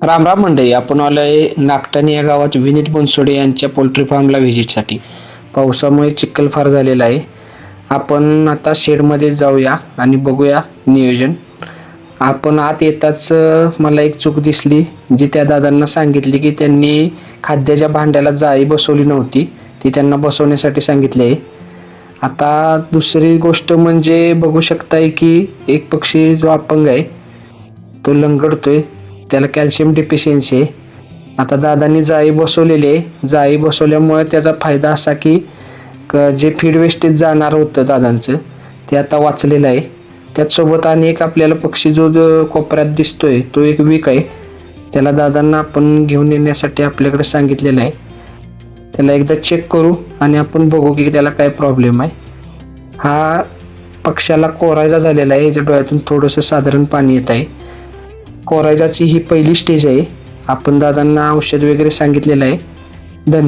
राम राम मंडळी, आपण आलोय नागटाणी या गावात विनीत बनसोडे यांच्या पोल्ट्री फार्मला व्हिजिटसाठी. पावसामुळे चिखल फार झालेला आहे. आपण आता शेडमध्ये जाऊया आणि बघूया नियोजन. आपण आत येताच मला एक चूक दिसली, जी त्या दादांना सांगितली की त्यांनी खाद्याच्या भांड्याला जाळी बसवली नव्हती, ती त्यांना बसवण्यासाठी सांगितली आहे. आता दुसरी गोष्ट म्हणजे बघू शकताय की एक पक्षी जो अपंग आहे तो लंगडतोय, त्याला कॅल्शियम डिफिशियन्सी आहे. आता दादांनी जाळी बसवलेली आहे. जाळी बसवल्यामुळे त्याचा फायदा असा की जे फीड वेस्टेज जाणार होतं दादांचं, ते आता वाचलेलं आहे. त्याचसोबत आणि एक आपल्याला पक्षी जो कोपऱ्यात दिसतोय तो एक वीक आहे. त्याला दादांना आपण घेऊन येण्यासाठी आपल्याकडे सांगितलेलं आहे. त्याला एकदा चेक करू आणि आपण बघू की त्याला काय प्रॉब्लेम आहे. हा पक्ष्याला कोरायचा झालेला आहे. याच्या डोळ्यातून थोडंसं साधारण पाणी येत आहे. कोरायजाची ही पहिली स्टेज आहे. आपण दादांना औषध वगैरे सांगितलेलं आहे. धन्यवाद.